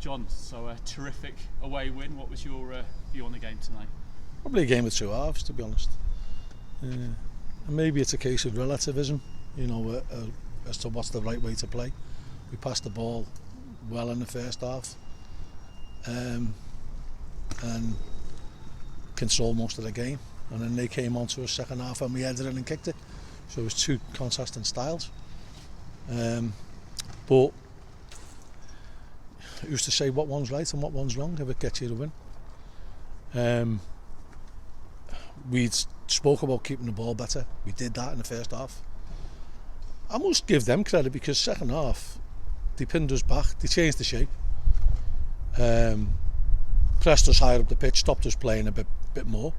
John, so a terrific away win. What was your view on the game tonight? Probably a game of two halves, to be honest. And maybe it's a case of relativism, as to what's the right way to play. We passed the ball well in the first half and controlled most of the game. And then they came on to a second half and we headed it and kicked it. So it was two contrasting styles. But who's to say what one's right and what one's wrong if it gets you the win? We spoke about keeping the ball better. We did that in the first half. I must give them credit because second half they pinned us back, they changed the shape, pressed us higher up the pitch, stopped us playing a bit more,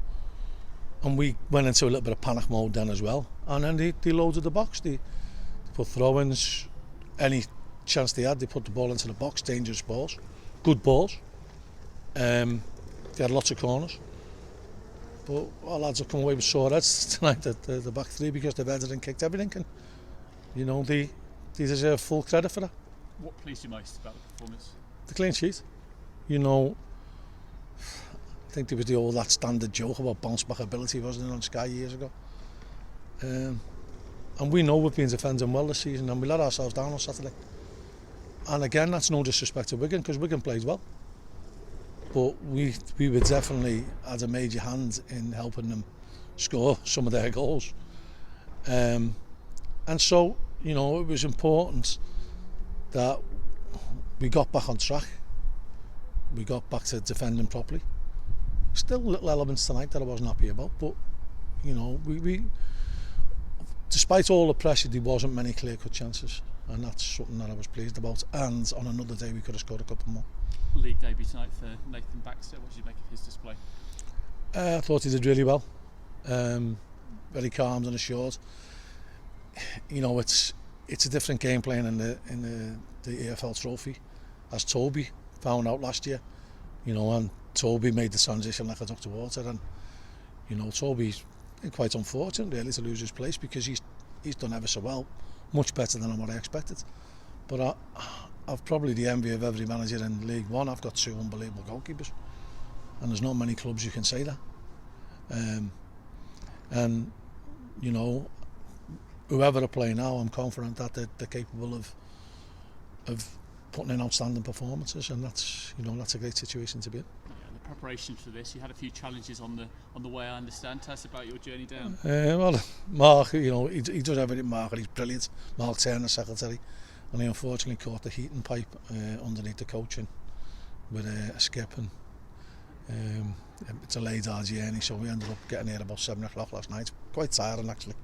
and we went into a little bit of panic mode then as well. And then they loaded the box, they put throw-ins, any chance they had they put the ball into the box, dangerous balls, good balls. They had lots of corners. But our lads have come away with sore heads tonight at the back three because they've headed and kicked everything, and they deserve full credit for that. What pleased you most about the performance? The clean sheet. I think there was that standard joke about bounce back ability, wasn't it, on Sky years ago? And we know we've been defending well this season and we let ourselves down on Saturday. And again, that's no disrespect to Wigan because Wigan plays well. But we were definitely had a major hand in helping them score some of their goals. And so, it was important that we got back on track. We got back to defending properly. Still little elements tonight that I wasn't happy about, but, we despite all the pressure, there wasn't many clear-cut chances. And that's something that I was pleased about. And on another day, we could have scored a couple more. League debut tonight for Nathan Baxter. What did you make of his display? I thought he did really well. Very calm and assured. It's a different game playing in the EFL Trophy, as Toby found out last year. And Toby made the transition like a duck to water. And Toby's quite unfortunate really to lose his place because he's done ever so well, much better than what I expected. But I've probably the envy of every manager in League One. I've got two unbelievable goalkeepers, and there's not many clubs you can say that. And whoever I play now, I'm confident that they're capable of putting in outstanding performances, and that's a great situation to be in. Yeah, the preparation for this, you had a few challenges on the way, I understand. Tell us about your journey down. Well, Mark, he does everything. Mark, and he's brilliant. Mark Turner, secretary. And he unfortunately caught the heating pipe underneath the coaching with a skip, and it's a late hour journey, so we ended up getting here about 7 o'clock last night. Quite tiring actually.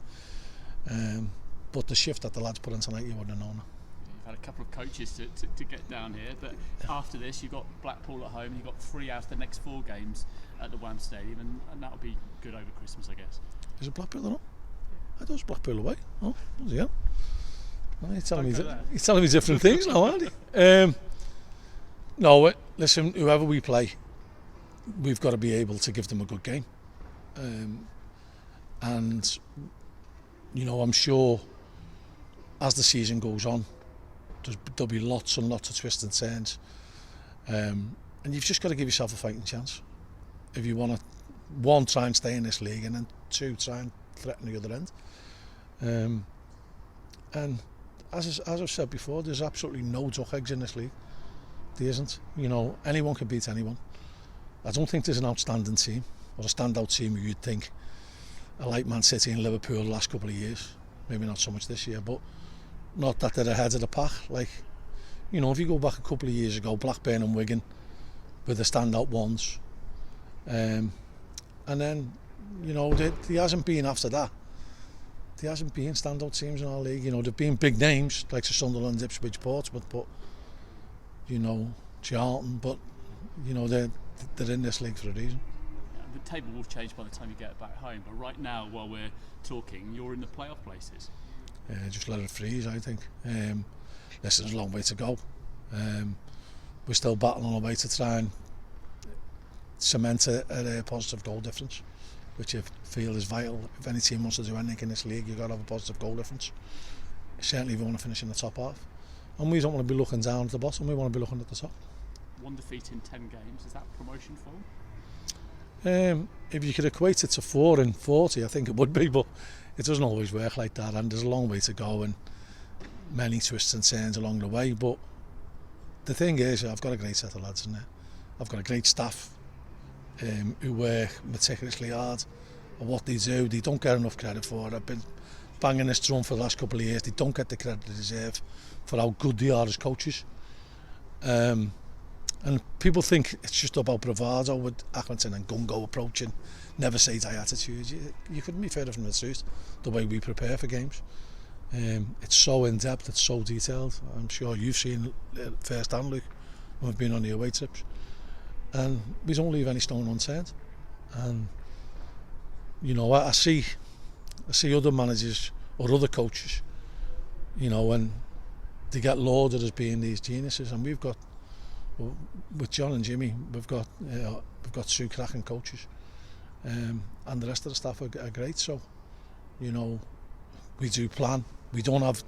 But the shift that the lads put in tonight, you wouldn't have known. You've had a couple of coaches to get down here, but after this you've got Blackpool at home and you've got 3 out of the next 4 games at the Wham Stadium, and that'll be good over Christmas, I guess. Is it Blackpool or not? I thought it was Blackpool away. Oh, yeah. Well, you're telling me different things now, aren't you? No, listen, whoever we play, we've got to be able to give them a good game. And, I'm sure as the season goes on, there'll be lots and lots of twists and turns. And you've just got to give yourself a fighting chance. If you want to, 1, try and stay in this league, and then 2, try and threaten the other end. And as I've said before, there's absolutely no duck eggs in this league. There isn't. Anyone can beat anyone. I don't think there's an outstanding team or a standout team who you'd think like Man City and Liverpool the last couple of years. Maybe not so much this year, but not that they're ahead of the pack. Like, if you go back a couple of years ago, Blackburn and Wigan were the standout ones. And then, there hasn't been after that. There hasn't been standout teams in our league. There've been big names like Sunderland, Ipswich, Portsmouth, but Charlton, but they're in this league for a reason. Yeah, the table will change by the time you get back home, but right now, while we're talking, you're in the playoff places. Just let it freeze, I think. Listen, there's a long way to go. We're still battling our way to try and cement a positive goal difference, which I feel is vital. If any team wants to do anything in this league, you've got to have a positive goal difference. Certainly if you want to finish in the top half. And we don't want to be looking down at the bottom, we want to be looking at the top. 1 defeat in 10 games. Is that promotion form? If you could equate it to 4 in 40, I think it would be, but it doesn't always work like that, and there's a long way to go and many twists and turns along the way. But the thing is, I've got a great set of lads in there. I've got a great staff who work meticulously hard at what they do. They don't get enough credit for it. I've been banging this drum for the last couple of years. They don't get the credit they deserve for how good they are as coaches. And people think it's just about bravado with Accrington and gung-go approaching, never say die attitude. You couldn't be further from the truth, the way we prepare for games. It's so in-depth, it's so detailed. I'm sure you've seen it firsthand, Luke, when we've been on the away trips. And we don't leave any stone unturned. And, you know, I see other managers or other coaches, you know, and they get lauded as being these geniuses, and we've got, with John and Jimmy, we've got 2 cracking coaches, and the rest of the staff are great. So, you know, we do plan. We don't have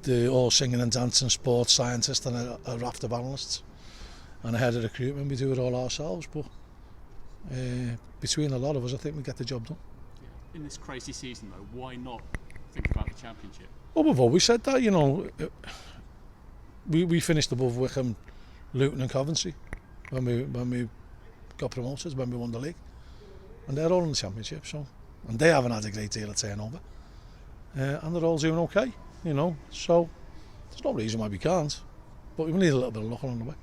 the all singing and dancing sports scientists and a raft of analysts and a head of recruitment. We do it all ourselves, but between a lot of us, I think we get the job done. In this crazy season, though, why not think about the championship? Well, we've always said that, you know. We finished above Wickham, Luton and Coventry when we got promoted, when we won the league, and they're all in the championship, so, and they haven't had a great deal of turnover, and they're all doing okay, you know, so there's no reason why we can't, but we need a little bit of luck along the way.